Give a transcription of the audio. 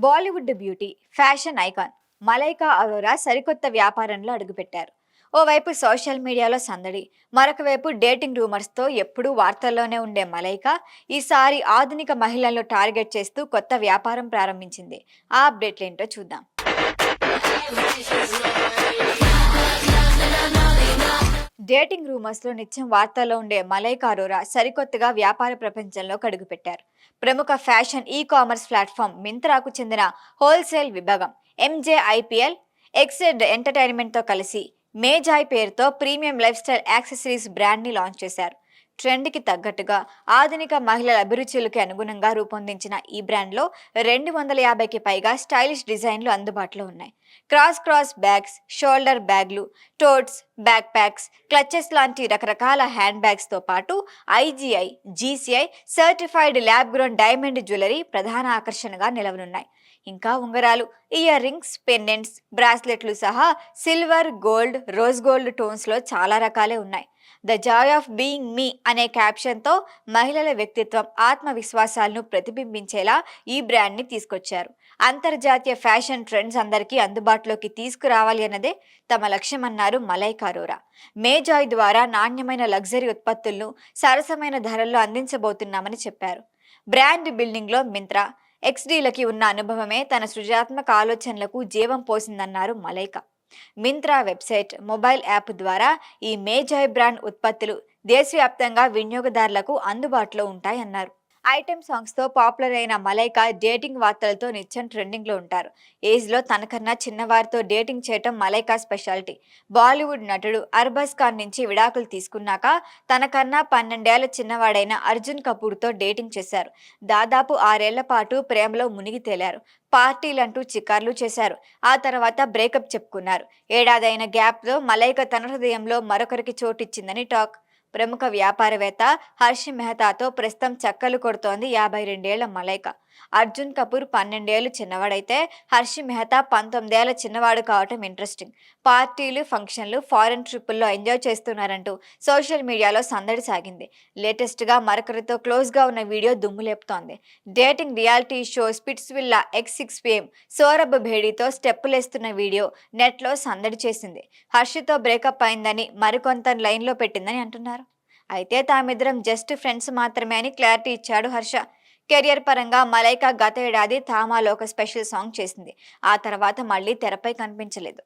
Bollywood beauty, fashion icon Malaika Arora సరికొత్త వ్యాపారంలో అడుగుపెట్టారు. ఓవైపు సోషల్ మీడియాలో సందడి, మరొక వైపు డేటింగ్ రూమర్స్తో ఎప్పుడూ వార్తల్లోనే ఉండే మలైకా ఈసారి ఆధునిక మహిళలను టార్గెట్ చేస్తూ కొత్త వ్యాపారం ప్రారంభించింది. ఆ అప్డేట్లేంటో చూద్దాం. డేటింగ్ రూమర్స్లో నిత్యం వార్తల్లో ఉండే మలైకా అరోరా సరికొత్తగా వ్యాపార ప్రపంచంలో అడుగుపెట్టారు. ప్రముఖ ఫ్యాషన్ ఈ-కామర్స్ ప్లాట్ఫామ్ మింత్రాకు చెందిన హోల్సేల్ విభాగం ఎంజేఐపీఎల్ ఎక్సెడ్ ఎంటర్టైన్మెంట్తో కలిసి మేజాయ్ పేరుతో ప్రీమియం లైఫ్ స్టైల్ యాక్సెసరీస్ బ్రాండ్ని లాంచ్ చేశారు. ట్రెండ్కి తగ్గట్టుగా ఆధునిక మహిళల అభిరుచులకి అనుగుణంగా రూపొందించిన ఈ బ్రాండ్లో 250కి పైగా స్టైలిష్ డిజైన్లు అందుబాటులో ఉన్నాయి. క్రాస్ బ్యాగ్స్, షోల్డర్ బ్యాగ్లు, టోట్స్, బ్యాక్ ప్యాక్స్, క్లచెస్ లాంటి రకరకాల హ్యాండ్ బ్యాగ్స్తో పాటు IGI, GCI certified lab grown diamond jewellery ప్రధాన ఆకర్షణగా నిలవనున్నాయి. ఇంకా ఉంగరాలు, ఇయర్ రింగ్స్, పెండెంట్స్, బ్రాస్లెట్లు సహా సిల్వర్, గోల్డ్, రోజ్ గోల్డ్ టోన్స్లో చాలా రకాలే ఉన్నాయి. ద జాయ్ ఆఫ్ బీయింగ్ మీ అనే క్యాప్షన్తో మహిళల వ్యక్తిత్వం, ఆత్మవిశ్వాసాలను ప్రతిబింబించేలా ఈ బ్రాండ్ని తీసుకొచ్చారు. అంతర్జాతీయ ఫ్యాషన్ ట్రెండ్స్ అందరికీ అందుబాటులోకి తీసుకురావాలి అన్నదే తమ లక్ష్యమన్నారు మలైకా అరోరా. మేజాయ్ ద్వారా నాణ్యమైన లగ్జరీ ఉత్పత్తులను సరసమైన ధరల్లో అందించబోతున్నామని చెప్పారు. బ్రాండ్ బిల్డింగ్లో మింత్రా, ఎక్స్డీలకి ఉన్న అనుభవమే తన సృజనాత్మక ఆలోచనలకు జీవం పోసిందన్నారు Malaika. Myntra website, mobile app ద్వారా ఈ మేజాయ్ బ్రాండ్ ఉత్పత్తులు దేశవ్యాప్తంగా వినియోగదారులకు అందుబాటులో ఉంటాయన్నారు. ఐటెం సాంగ్స్తో పాపులర్ అయిన మలైకా డేటింగ్ వార్తలతో నిత్యం ట్రెండింగ్లో ఉంటారు. ఏజ్లో తనకన్నా చిన్నవారితో డేటింగ్ చేయటం మలైకా స్పెషాలిటీ. బాలీవుడ్ నటుడు అర్బాజ్ ఖాన్ నుంచి విడాకులు తీసుకున్నాక తనకన్నా 12 ఏళ్ల చిన్నవాడైన అర్జున్ కపూర్తో డేటింగ్ చేశారు. దాదాపు 6 ఏళ్ల పాటు ప్రేమలో మునిగి తేలారు. పార్టీలంటూ చికార్లు చేశారు. ఆ తర్వాత బ్రేకప్ చెప్పుకున్నారు. ఏడాదైన గ్యాప్తో మలైకా తన హృదయంలో మరొకరికి చోటిచ్చిందని టాక్. ప్రముఖ వ్యాపారవేత్త హర్ష్ మెహతాతో ప్రస్తుతం చక్కలు కొడుతోంది 52 ఏళ్ల మలైకా. అర్జున్ కపూర్ 12 ఏళ్లు చిన్నవాడైతే హర్ష్ మెహతా 19 ఏళ్ల చిన్నవాడు కావటం ఇంట్రెస్టింగ్. పార్టీలు, ఫంక్షన్లు, ఫారెన్ ట్రిప్పుల్లో ఎంజాయ్ చేస్తున్నారంటూ సోషల్ మీడియాలో సందడి సాగింది. లేటెస్ట్గా మరొకరితో క్లోజ్గా ఉన్న వీడియో దుమ్ము లేపుతోంది. Dating reality show Splitsvilla X6PM Saurabh భేడీతో స్టెప్పులేస్తున్న వీడియో నెట్లో సందడి చేసింది. హర్షతో బ్రేకప్ అయిందని, మరికొంత లైన్లో పెట్టిందని అంటున్నారు. అయితే తామిద్దరం జస్ట్ ఫ్రెండ్స్ మాత్రమే అని క్లారిటీ ఇచ్చాడు హర్ష. కెరియర్ పరంగా మలైకా గత ఏడాది థామాలో ఒక స్పెషల్ సాంగ్ చేసింది. ఆ తర్వాత మళ్ళీ తెరపై కనిపించలేదు.